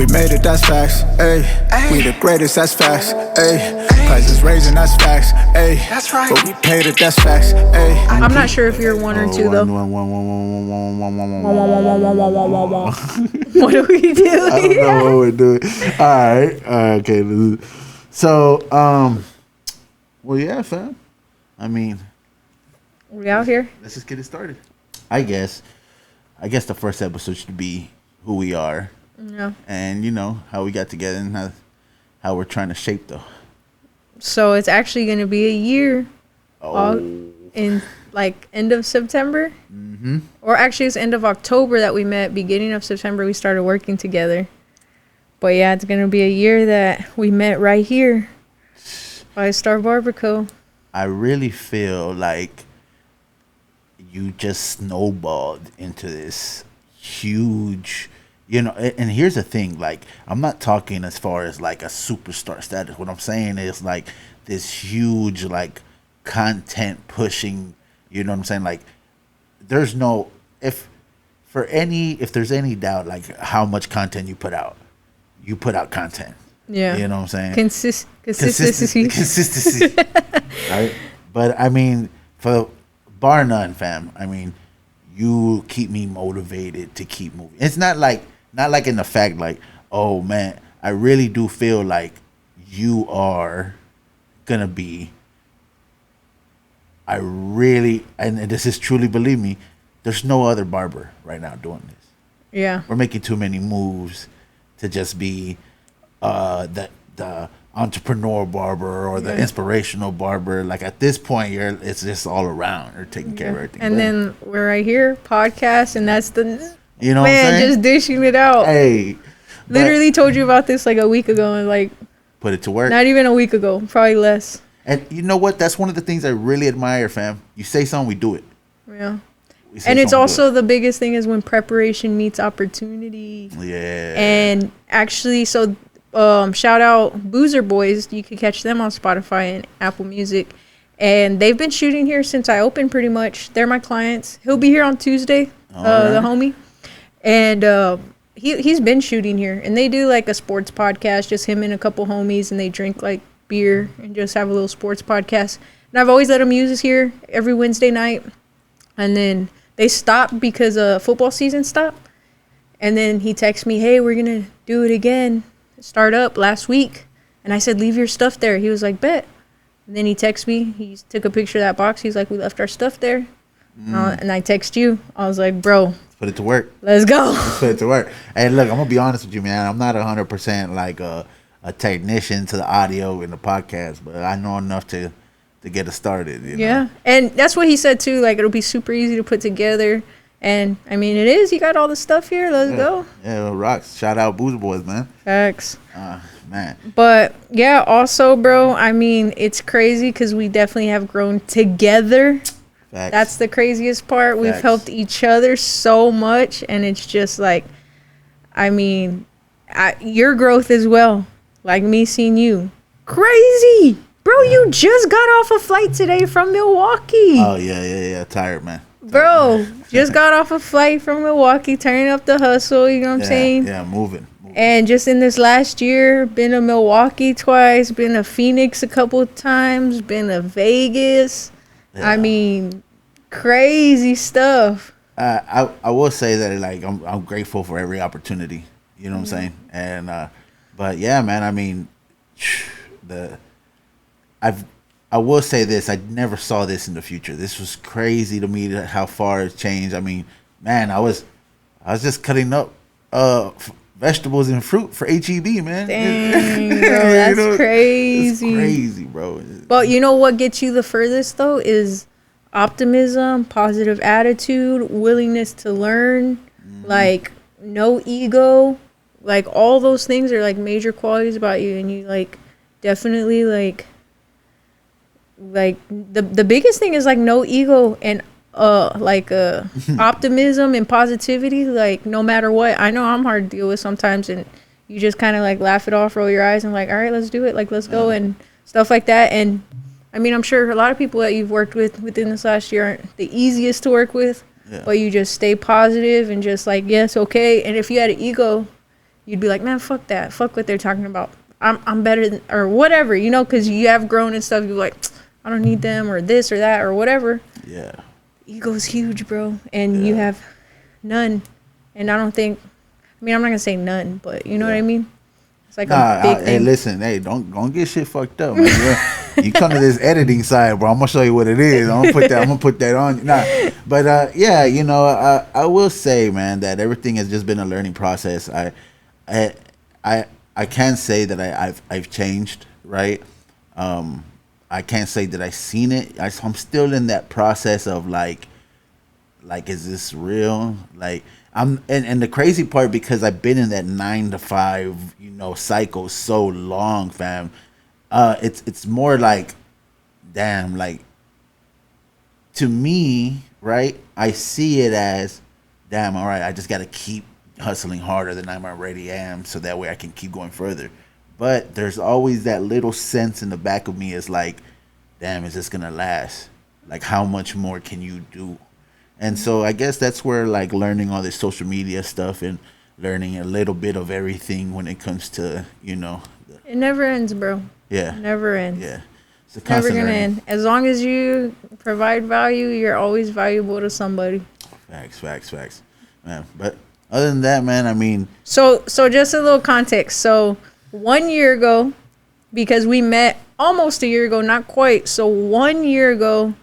We made it, that's facts, ayy. We the greatest, that's facts, ayy. Prices raising, that's facts, ayy. That's right. But we paid it, that's facts, ayy. I'm not sure if you're one or two though. What are we doing? I don't know what we're doing. All right, okay. So, well, yeah, fam. I mean, we out here. Let's just get it started. I guess the first episode should be who we are. Yeah. And you know how we got together and how we're trying to shape though. So it's actually going to be a year. In like end of September. Mm-hmm. Or actually it's end of October that we met. Beginning of September we started working together. But yeah, it's going to be a year that we met right here by Star Barber Co. I really feel like you just snowballed into this huge, you know, and here's the thing, like, I'm not talking as far as like a superstar status. What I'm saying is like this huge, like, content pushing, you know what I'm saying? Like, there's no, if there's any doubt, like, how much content you put out content. Yeah. You know what I'm saying? Consistency. Right? But I mean, for bar none, fam, I mean, you keep me motivated to keep moving. It's not like in the fact like, oh man, I really do feel like you are gonna be, and this is truly, believe me, there's no other barber right now doing this. Yeah. We're making too many moves to just be the entrepreneur barber or the inspirational barber. Like at this point, it's just all around. You're taking care of everything. And then we're right here, podcast, and that's the you know man what I'm saying? just dishing it out. Hey, literally told you about this like a week ago, and like put it to work. Not even a week ago, probably less. And you know what? That's one of the things I really admire, fam. You say something, we do it. Yeah. And it's also the biggest thing is when preparation meets opportunity. Yeah. And actually, so shout out Boozer Boys. You can catch them on Spotify and Apple Music. And they've been shooting here since I opened pretty much. They're my clients. He'll be here on Tuesday, the homie. And he's been shooting here. And they do like a sports podcast, just him and a couple homies. And they drink like beer and just have a little sports podcast. And I've always let him use this here every Wednesday night. And then they stopped because football season stopped. And then he texted me, hey, we're going to do it again. Start up last week. And I said, leave your stuff there. He was like, bet. And then he texted me. He took a picture of that box. He's like, we left our stuff there. And I text you. I was like, bro. Let's put it to work. Let's go. Let's put it to work. Hey, look, I'm going to be honest with you, man. I'm not 100% like a technician to the audio in the podcast, but I know enough to get it started. You know? And that's what he said too. Like, it'll be super easy to put together. And I mean, it is. You got all the stuff here. Let's go. Yeah, rocks. Shout out Boozer Boys, man. Facts. Man. But yeah, also, bro, I mean, it's crazy because we definitely have grown together. Facts. That's the craziest part. Facts. We've helped each other so much. And it's just like, I mean, your growth as well. Like me seeing you. Crazy. Bro, you just got off a flight today from Milwaukee. Oh, yeah. Tired, man. Bro, just got off a flight from Milwaukee, turning up the hustle, you know what I'm saying? Yeah, moving. And just in this last year, been to Milwaukee twice, been to Phoenix a couple of times, been to Vegas. Yeah. I mean, crazy stuff. I will say that like I'm grateful for every opportunity, you know what I'm saying? And but yeah, man, I mean, I will say this, I never saw this in the future. This was crazy to me how far it's changed. I mean, man, I was just cutting up vegetables and fruit for HEB, man. Dang, bro, that's crazy. It's crazy, bro. But you know what gets you the furthest though is optimism, positive attitude, willingness to learn, like no ego. Like all those things are like major qualities about you, and you like definitely like the biggest thing is like no ego and optimism and positivity. Like no matter what, I know I'm hard to deal with sometimes, and you just kind of like laugh it off, roll your eyes, and like, all right, let's do it, like let's go and stuff like that. And I mean, I'm sure a lot of people that you've worked with within this last year aren't the easiest to work with, but you just stay positive and just like, yes, okay. And if you had an ego, you'd be like, man, fuck that, fuck what they're talking about. I'm better than, or whatever, you know, because you have grown and stuff. You're like, I don't need them or this or that or whatever. Yeah. Ego's huge, bro, and you have none. And I don't think, I mean, I'm not gonna say none, but you know what I mean. It's like a big thing. Hey, listen, hey, don't get shit fucked up, man. You come to this editing side, bro. I'm gonna show you what it is. I'm gonna put that on you. Nah, but yeah, you know, I will say, man, that everything has just been a learning process. I can't say that I've changed, right? I can't say that I've seen it. I'm still in that process of like, is this real? Like, and the crazy part, because I've been in that 9 to 5, you know, cycle so long, fam. It's more like, damn, like, to me, right? I see it as, damn, all right, I just got to keep hustling harder than I already am, so that way I can keep going further. But there's always that little sense in the back of me is like, damn, is this gonna last? Like, how much more can you do? And so I guess that's where, like, learning all this social media stuff and learning a little bit of everything when it comes to, you know. It never ends, bro. Yeah. It never ends. Yeah. It's a Never constant gonna learning. end. As long as you provide value, you're always valuable to somebody. Facts. Man, but other than that, man, I mean. So just a little context. So 1 year ago, because we met almost a year ago, not quite. So 1 year ago,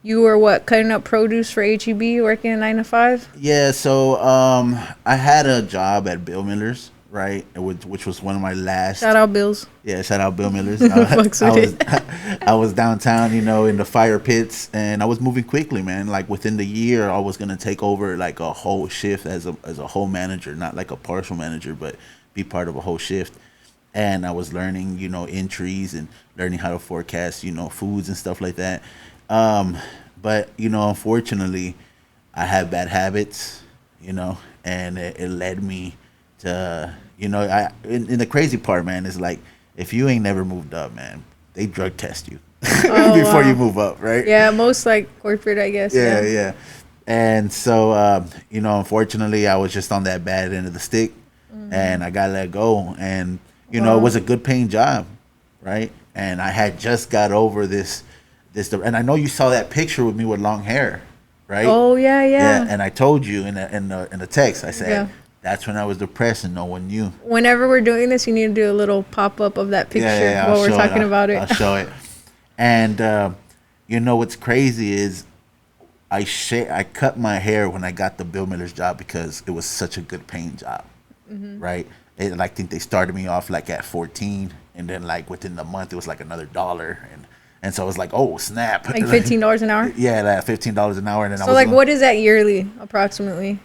you were what, cutting up produce for HEB, working a 9 to 5? Yeah, so I had a job at Bill Miller's, right? Which was one of my last. Shout out Bills. Yeah, shout out Bill Miller's. Fucks with I was downtown, you know, in the fire pits, and I was moving quickly, man. Like, within the year, I was gonna take over like a whole shift as a whole manager, not like a partial manager, but be part of a whole shift. And I was learning, you know, entries and learning how to forecast, you know, foods and stuff like that. But, you know, unfortunately, I had bad habits, you know, and it led me to, you know, and the crazy part, man, is like, if you ain't never moved up, man, they drug test you before you move up, right? Yeah, most like corporate, I guess. Yeah. And so, you know, unfortunately, I was just on that bad end of the stick, and I got let go. And, you know, it was a good paying job, right? And I had just got over this, and I know you saw that picture with me with long hair, right? Oh, yeah. And I told you in the text, I said, that's when I was depressed and no one knew. Whenever we're doing this, you need to do a little pop-up of that picture while we're talking about it. I'll show it. And, you know, what's crazy is I cut my hair when I got the Bill Miller's job because it was such a good paying job, right? And I think they started me off like at 14, and then like within the month it was like another $1, and so I was like, oh snap, like $15 an hour. Yeah, like $15 an hour, and then so like, what is that yearly approximately?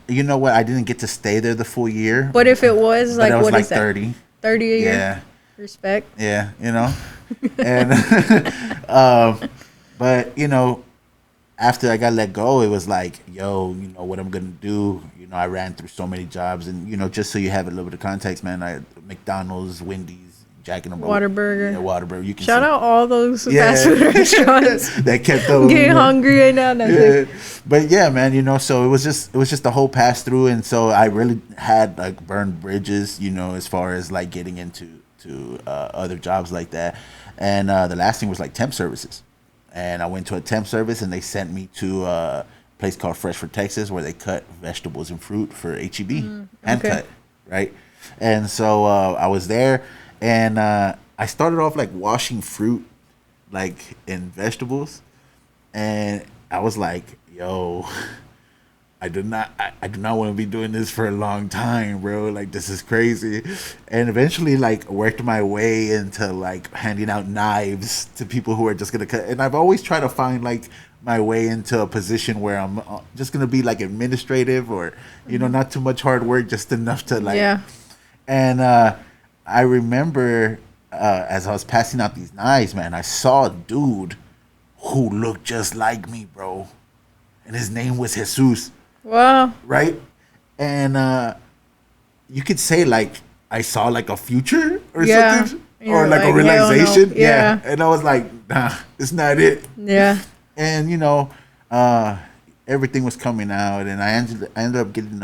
You know what? I didn't get to stay there the full year. But if it was like, what is is that? 30. 30 a year. Yeah. Respect. Yeah, you know, and but you know, after I got let go, it was like, yo, you know what I'm gonna do. You know, I ran through so many jobs, and you know, just so you have a little bit of context, man, I McDonald's, Wendy's, Jack in the Box, Whateburger. Yeah, Whataburger. You can shout out all those fast food restaurants. That kept I'm getting hungry right now. But yeah, man, you know, so it was just the whole pass through, and so I really had like burned bridges, you know, as far as like getting into other jobs like that. And the last thing was like temp services, and I went to a temp service, and they sent me to a place called Fresh for Texas, where they cut vegetables and fruit for HEB, hand cut, right? And so I was there, and I started off like washing fruit, like in vegetables, and I was like, yo, I do not want to be doing this for a long time, bro. Like, this is crazy. And eventually, like, worked my way into like handing out knives to people who are just gonna cut. And I've always tried to find like my way into a position where I'm just gonna be like administrative, or you know, not too much hard work, just enough to like. Yeah. And I remember as I was passing out these knives, man, I saw a dude who looked just like me, bro, and his name was Jesus. Wow. Right? And you could say like I saw like a future or something, or like a realization. No. Yeah. And I was like, nah, it's not it. Yeah. And you know, everything was coming out, and I ended up getting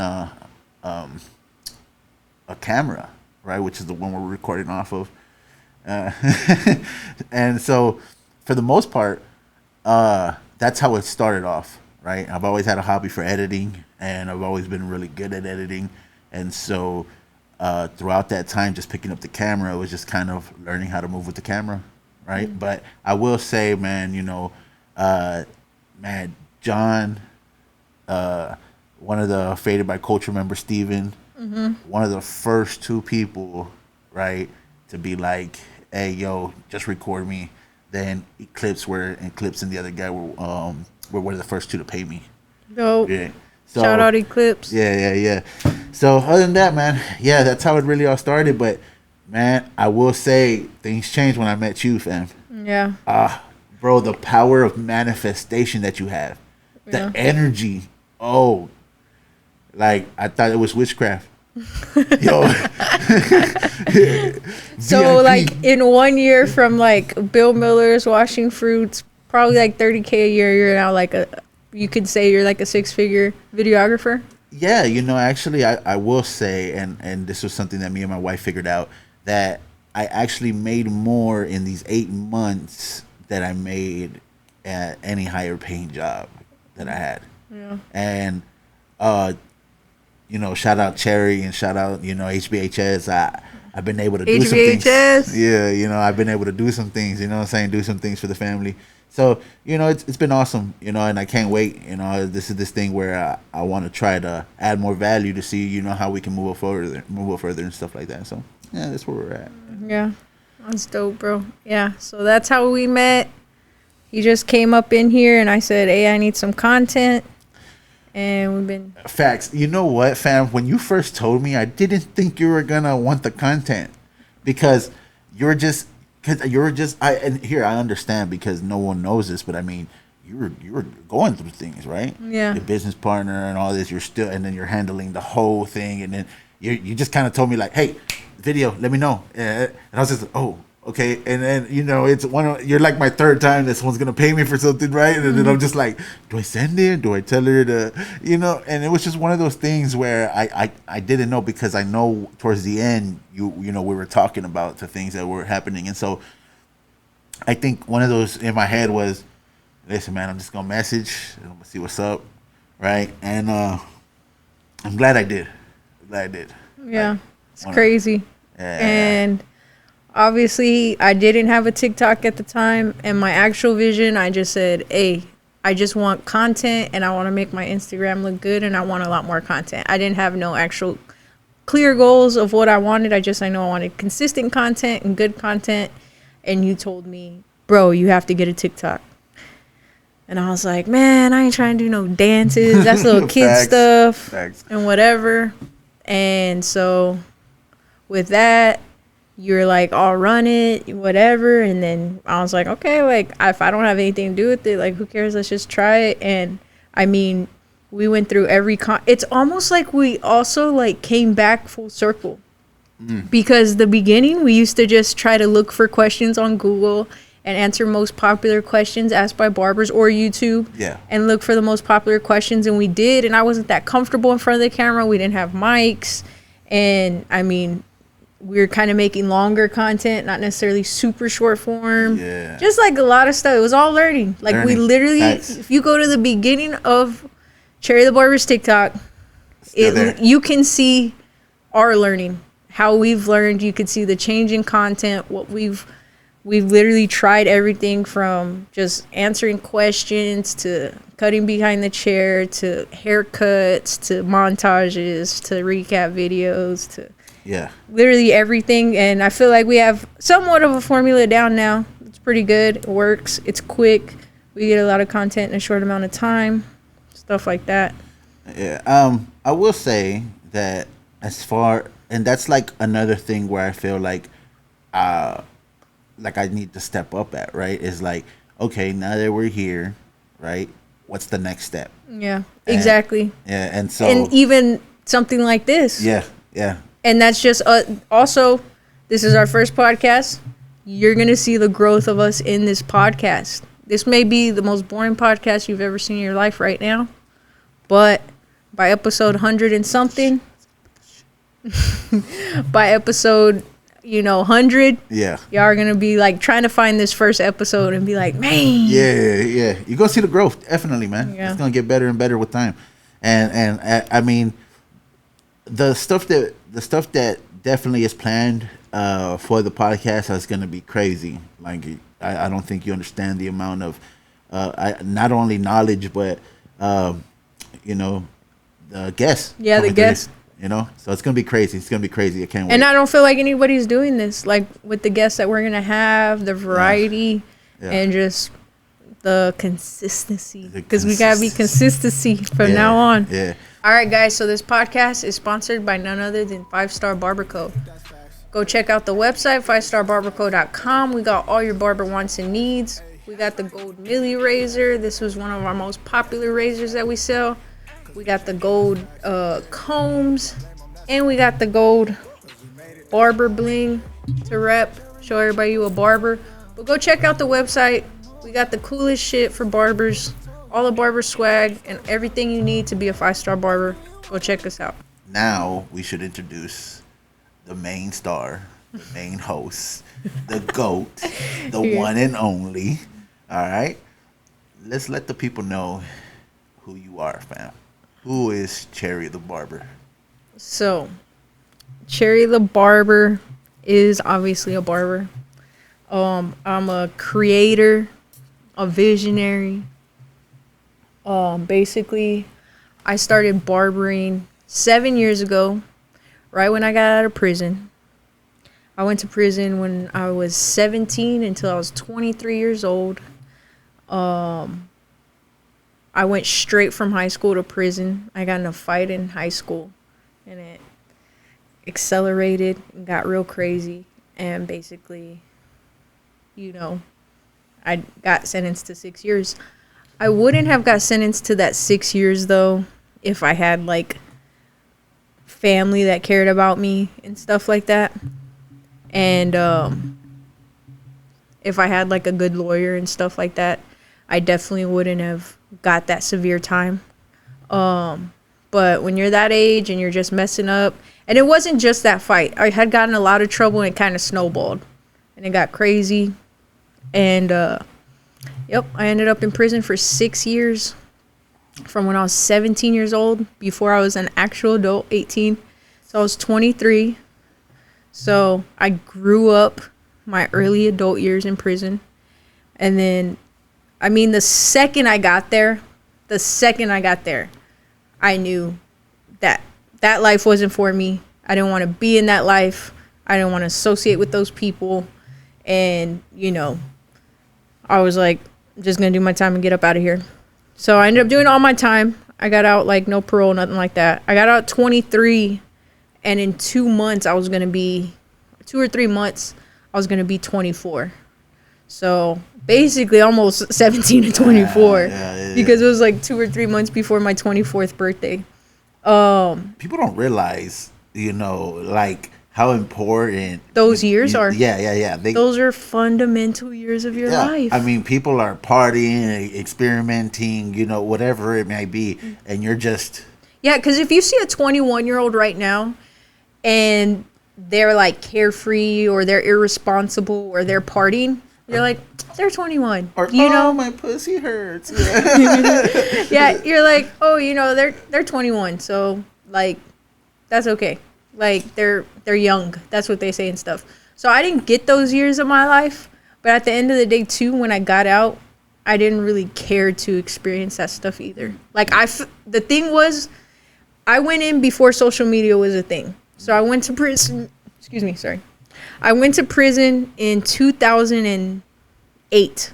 a camera, right, which is the one we're recording off of. Uh, and so, for the most part, that's how it started off, right? I've always had a hobby for editing, and I've always been really good at editing. And so, throughout that time, just picking up the camera was just kind of learning how to move with the camera, right? Mm-hmm. But I will say, man, man, John, one of the Faded by Culture members, Steven, mm-hmm. one of the first two people, right, to be like, hey, yo, just record me. Then Eclipse and the other guy were the first two to pay me. Dope. Yeah. So, shout out Eclipse. Yeah. So other than that, man, yeah, that's how it really all started. But man, I will say things changed when I met you, fam. Yeah. Bro, the power of manifestation that you have, the energy. Oh, like I thought it was witchcraft. Yo. So like in 1 year from like Bill Miller's washing fruits, probably like $30K a year, you're now like you could say you're like a 6-figure videographer. Yeah, actually I will say, and this was something that me and my wife figured out, that I actually made more in these 8 months than I made at any higher paying job that I had. Yeah. And shout out Cherry and shout out, HBHS. I've been able to do some things. Yeah, I've been able to do some things, do some things for the family. So, it's been awesome, and I can't wait. This is this thing where I want to try to add more value to see, how we can move further and stuff like that. So, yeah, that's where we're at. Yeah, that's dope, bro. Yeah, so that's how we met. He just came up in here and I said, hey, I need some content. And we've been... Facts. You know what, fam? When you first told me, I didn't think you were going to want the content. Because you're just... and here, I understand because no one knows this, but I mean, you were going through things, right? Yeah. Your business partner and all this, and then you're handling the whole thing, and then you just kind of told me like, hey, video, let me know. And I was just, oh, okay. And then, it's you're like my third time that someone's going to pay me for something, right? And then I'm just like, do I send it? Do I tell her to, and it was just one of those things where I didn't know, because I know towards the end, we were talking about the things that were happening. And so I think one of those in my head was, listen, man, I'm just going to message and I'm going to see what's up. Right. And I'm glad I did. Yeah. It's crazy. Yeah. And obviously, I didn't have a TikTok at the time, and my actual vision, I just said, hey, I just want content, and I want to make my Instagram look good, and I want a lot more content. I didn't have no actual clear goals of what I wanted. I know I wanted consistent content and good content, and you told me, bro, you have to get a TikTok. And I was like, man, I ain't trying to do no dances. That's little kid stuff and whatever. And so with that, you're like, I'll run it, whatever. And then I was like, okay, like, if I don't have anything to do with it, like, who cares? Let's just try it. And I mean, we went through it's almost like we also like came back full circle. Because the beginning, we used to just try to look for questions on Google and answer most popular questions asked by barbers or YouTube. Yeah. And look for the most popular questions. And we did. And I wasn't that comfortable in front of the camera. We didn't have mics. And I mean, we were kind of making longer content, not necessarily super short form. Yeah. Just like a lot of stuff. It was all learning. Like we literally, if you go to the beginning of Cherry the Barber's TikTok, you can see our learning, how we've learned. You could see the change in content, what we've literally tried everything from just answering questions to cutting behind the chair to haircuts to montages to recap videos to literally everything. And I feel like we have somewhat of a formula down now. It's pretty good. It works. It's quick. We get a lot of content in a short amount of time. Stuff like that. Yeah. I will say that and that's like another thing where I feel like I need to step up at, right? Is like, okay, now that we're here, right? What's the next step? Yeah, exactly. And so... And even something like this. Yeah. And that's just... also, this is our first podcast. You're going to see the growth of us in this podcast. This may be the most boring podcast you've ever seen in your life right now. But by episode 100 and something... by episode, 100, Yeah. y'all are gonna be like trying to find this first episode and be like, man. Yeah. You're gonna see the growth, definitely, man. Yeah. It's gonna get better and better with time. And I mean, the stuff that definitely is planned for the podcast is gonna be crazy. Like, I don't think you understand the amount of not only knowledge, but the guests. Yeah, the coming through guests. this, so it's gonna be crazy. It's gonna be crazy. I can't wait. And I don't feel like anybody's doing this, like with the guests that we're gonna have, the variety, Yeah. and just the consistency. Because we gotta be consistency from Yeah, now on. Yeah. All right, guys. So this podcast is sponsored by none other than 5-Star Barber Co. Go check out the website, 5starbarberco.com. We got all your barber wants and needs. We got the gold Millie razor. This was one of our most popular razors that we sell. We got the gold combs, and we got the gold barber bling to rep. Show everybody you a barber. But go check out the website. We got the coolest shit for barbers, all the barber swag, and everything you need to be a 5-star barber. Go check us out. Now we should introduce the main star, the main host, the GOAT, the one and only. All right? Let's let the people know who you are, fam. Who is Cherry the Barber? So, Cherry the Barber is obviously a barber. I'm a creator, a visionary. Basically, I started barbering 7 years ago, right when I got out of prison. I went to prison when I was 17 until I was 23 years old. I went straight from high school to prison. I got in a fight in high school, and it accelerated and got real crazy. And basically, I got sentenced to 6 years. I wouldn't have got sentenced to that 6 years, though, if I had, like, family that cared about me and stuff like that. And if I had, like, a good lawyer and stuff like that, I definitely wouldn't have got that severe time. But when you're that age and you're just messing up, and it wasn't just that fight. I had gotten a lot of trouble and it kind of snowballed. And it got crazy. And, I ended up in prison for 6 years from when I was 17 years old, before I was an actual adult, 18. So I was 23. So I grew up my early adult years in prison. And then, the second I got there, I knew that life wasn't for me. I didn't want to be in that life. I didn't want to associate with those people. And, I was like, I'm just going to do my time and get up out of here. So I ended up doing all my time. I got out, like, no parole, nothing like that. I got out 23, and in 2 months, 2 or 3 months, I was going to be 24. So basically almost 17 to 24 because it was like 2 or 3 months before my 24th birthday. People don't realize, like, how important those years are. Yeah. Those are fundamental years of your life. People are partying, experimenting, whatever it may be, and you're just... Yeah, because if you see a 21-year-old right now and they're, like, carefree or they're irresponsible or they're partying, you're like, they're 21. Or, my pussy hurts. Yeah, you're like, they're 21, so, like, that's okay. Like, they're young. That's what they say and stuff. So I didn't get those years of my life. But at the end of the day, too, when I got out, I didn't really care to experience that stuff either. Like, the thing was, I went in before social media was a thing. So I went to prison. Excuse me, sorry. I went to prison in 2008.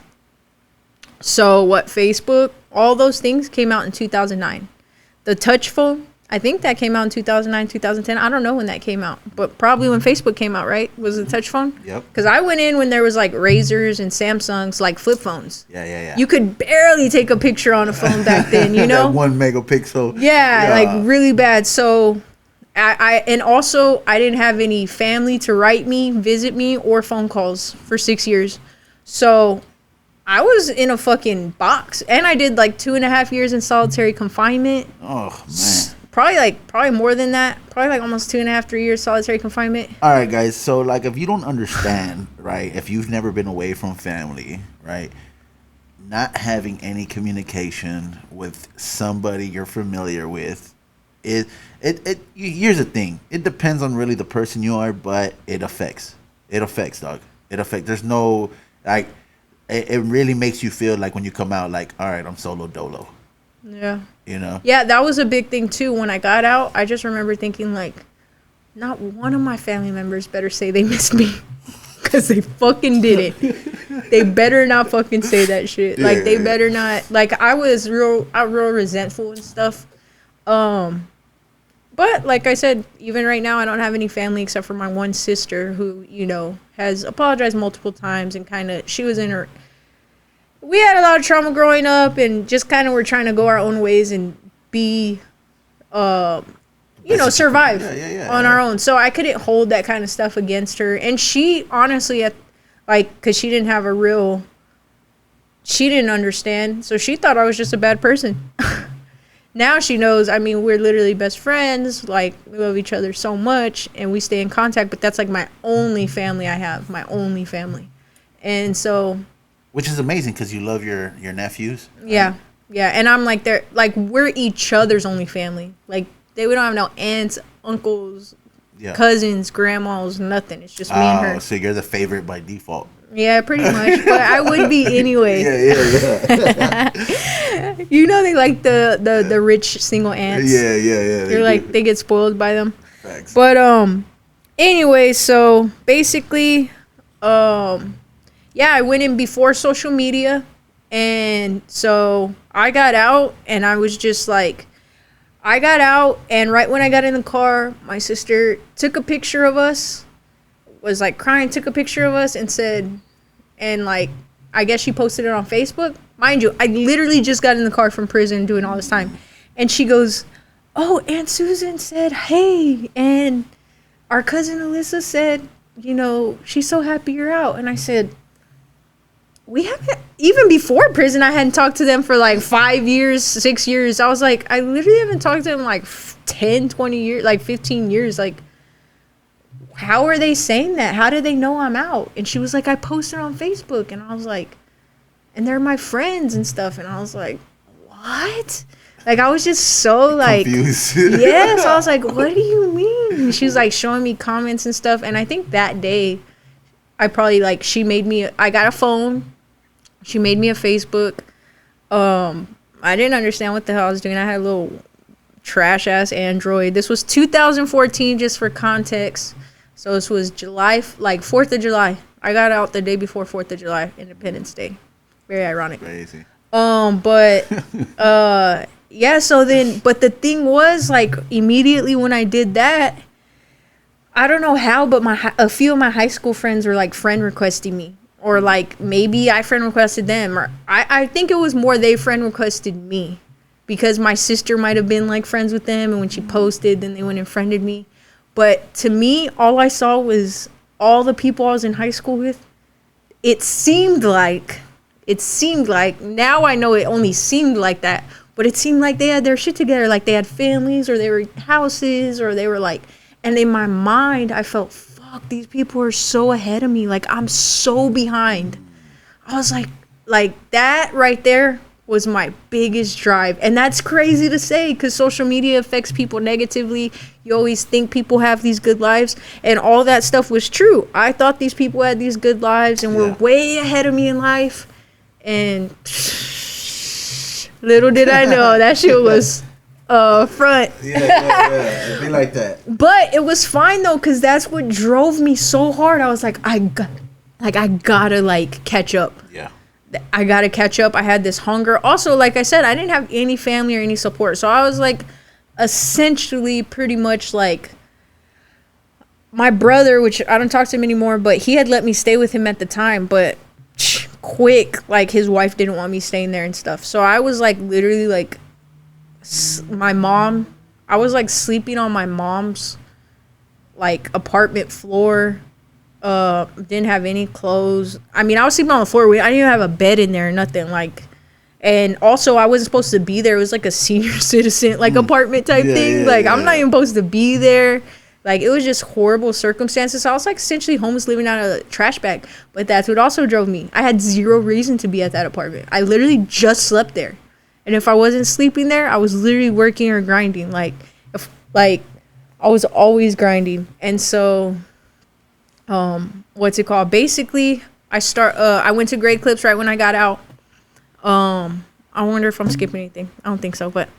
So what, Facebook, all those things came out in 2009. The touch phone, I think that came out in 2009, 2010. I don't know when that came out, but probably when Facebook came out, right? Was the touch phone? Yep. Because I went in when there was like Razors and Samsungs, like flip phones. Yeah. You could barely take a picture on a phone back then, you know? That 1 megapixel. Yeah, like really bad. So I didn't have any family to write me, visit me, or phone calls for 6 years. So I was in a fucking box, and I did like 2.5 years in solitary confinement. Oh man. Probably more than that. Probably like almost 2.5, 3 years solitary confinement. All right, guys. So, like, if you don't understand, right, if you've never been away from family, right, not having any communication with somebody you're familiar with, here's the thing. It depends on really the person you are, but it affects. It affects, dog. It affects. There's no, like, it really makes you feel like when you come out, like, all right, I'm solo dolo. Yeah. You know? Yeah, that was a big thing too. When I got out, I just remember thinking like, not one of my family members better say they missed me. Because they fucking did it. They better not fucking say that shit. Yeah. Like, they better not. Like, I was real resentful and stuff. But like I said, even right now, I don't have any family except for my one sister who, you know, has apologized multiple times and kind of, she was in her, we had a lot of trauma growing up and just kind of were trying to go our own ways and be, you know, survive on our own. So I couldn't hold that kind of stuff against her. And she honestly, because she didn't have she didn't understand. So she thought I was just a bad person. Now she knows, I mean, we're literally best friends. Like, we love each other so much and we stay in contact. But that's like my only family I have, my only family. And so. Which is amazing because you love your nephews. Right? Yeah. Yeah. And I'm like, we're each other's only family. Like, we don't have no aunts, uncles, cousins, grandmas, nothing. It's just me and her. So you're the favorite by default. Yeah, pretty much. But I would be anyway. Yeah. You know, they like the rich single aunts. Yeah. They're like, they get spoiled by them. Facts. But anyway, so basically, I went in before social media, and so I got out, and I was just like, I got out, and right when I got in the car, my sister took a picture of us, was like crying, took a picture of us, and said, and like, I guess she posted it on Facebook. Mind you, I literally just got in the car from prison doing all this time. And she goes, oh, Aunt Susan said, hey, and our cousin Alyssa said, you know, she's so happy you're out. And I said, we haven't, even before prison, I hadn't talked to them for like 5 years, 6 years. I was like, I literally haven't talked to them like 10, 20 years, like 15 years. Like, how are they saying that? How do they know I'm out? And she was like, I posted on Facebook. And I was like, and they're my friends and stuff. And I was like, what? Like, I was just so like, confused. Yes. I was like, what do you mean? And she was like showing me comments and stuff. And I think that day, I probably like, I got a phone. She made me a Facebook. I didn't understand what the hell I was doing. I had a little trash ass Android. This was 2014, just for context. So this was July, like 4th of July. I got out the day before 4th of July, Independence Day. Very ironic. Crazy. But yeah. So then, but the thing was, like, immediately when I did that, I don't know how, but a few of my high school friends were like friend requesting me. Or like maybe I friend requested them, or I think it was more they friend requested me, because my sister might have been like friends with them, and when she posted, then they went and friended me. But to me, all I saw was all the people I was in high school with. It seemed like, now I know it only seemed like that, but it seemed like they had their shit together, like they had families, or they were houses, or they were like, and in my mind, I felt, fuck, these people are so ahead of me. Like, I'm so behind. I was like that right there was my biggest drive. And that's crazy to say, because social media affects people negatively. You always think people have these good lives, and all that stuff was true. I thought these people had these good lives and were way ahead of me in life. And little did I know that shit was front. Yeah. It'd be like that. But it was fine though, because that's what drove me so hard. I was like, I gotta like catch up. Yeah. I gotta catch up. I had this hunger. Also, like I said, I didn't have any family or any support. So I was like, essentially pretty much like, my brother, which I don't talk to him anymore, but he had let me stay with him at the time, but quick, like his wife didn't want me staying there and stuff. So I was like literally like, I was like sleeping on my mom's like apartment floor. Didn't have any clothes. I mean, I was sleeping on the floor. I didn't even have a bed in there or nothing. Like, And also, I wasn't supposed to be there. It was like a senior citizen, like apartment type thing. Like, I'm not even supposed to be there. Like, it was just horrible circumstances. So I was like essentially homeless, living out of a trash bag. But that's what also drove me. I had zero reason to be at that apartment. I literally just slept there. And if I wasn't sleeping there, I was literally working or grinding. Like, I was always grinding. And so, what's it called? Basically, I went to Great Clips right when I got out. I wonder if I'm skipping anything. I don't think so, but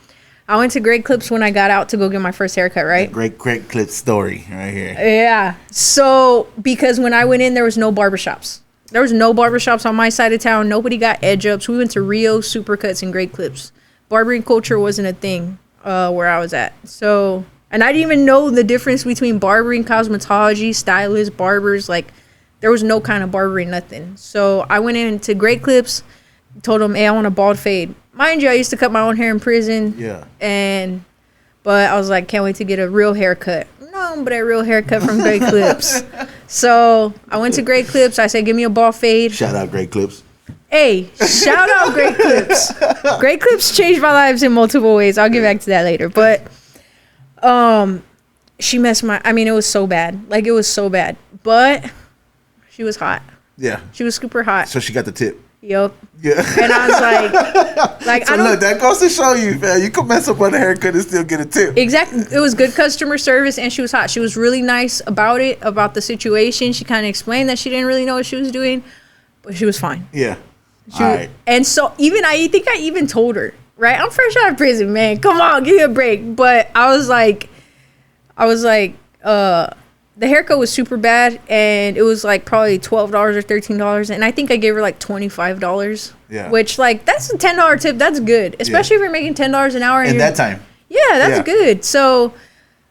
I went to Great Clips when I got out to go get my first haircut, right? Great Clips story right here. Yeah. So, because when I went in, there was no barbershops. There was no barbershops on my side of town. Nobody got edge ups. We went to Rio, Supercuts, and Great Clips. Barbering culture wasn't a thing where I was at. So, and I didn't even know the difference between barbering, cosmetology, stylists, barbers. Like, there was no kind of barbering, nothing. So, I went into Great Clips. Told him, hey, I want a bald fade. Mind you, I used to cut my own hair in prison. Yeah. But I was like, can't wait to get a real haircut. No, but a real haircut from Great Clips. So I went to Great Clips. I said, give me a bald fade. Shout out Great Clips. Hey, shout out Great Clips. Great Clips changed my lives in multiple ways. I'll get back to that later. But she messed it was so bad. Like, it was so bad. But she was hot. Yeah. She was super hot. So she got the tip. Yup. Yeah. And I was like so look, that goes to show you, man, you can mess up on a haircut and still get a tip. Exactly. It was good customer service, and she was hot. She was really nice about the situation. She kind of explained that she didn't really know what she was doing, but she was fine. Yeah. All right. And so I think I even told her, right? I'm fresh out of prison, man. Come on, give me a break. But I was like, the haircut was super bad, and it was like probably $12 or $13, and I think I gave her like $25. Yeah. Which, like, that's a $10 tip. That's good, especially if you're making $10 an hour. In that time. Yeah, that's good. So,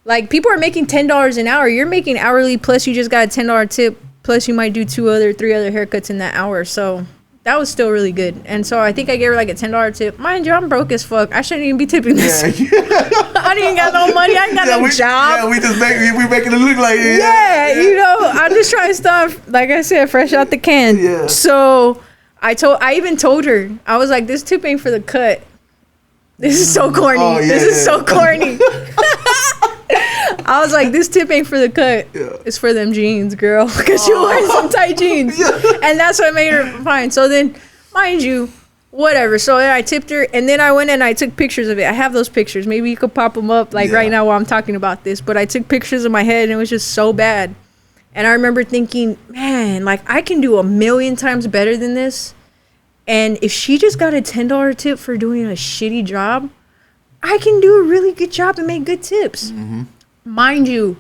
like, people are making $10 an hour. You're making hourly, plus you just got a $10 tip, plus you might do 3 other haircuts in that hour. So that was still really good. And so I think I gave her like a $10 tip. Mind you, I'm broke as fuck. I shouldn't even be tipping this. Yeah. I didn't got no money. I ain't got no job. Yeah, we making it look like it. Yeah, you know, I'm just trying to stuff, like I said, fresh out the can. Yeah. So I even told her, I was like, this tip ain't for the cut. This is so corny. Oh, yeah, this is so corny. I was like, this tip ain't for the cut. Yeah. It's for them jeans, girl. Because you wear some tight jeans. Yeah. And that's what made her fine. So then, mind you, whatever. So then I tipped her. And then I went and I took pictures of it. I have those pictures. Maybe you could pop them up like right now while I'm talking about this. But I took pictures of my head, and it was just so bad. And I remember thinking, man, like, I can do 1,000,000 times better than this. And if she just got a $10 tip for doing a shitty job, I can do a really good job and make good tips. Mm-hmm. Mind you,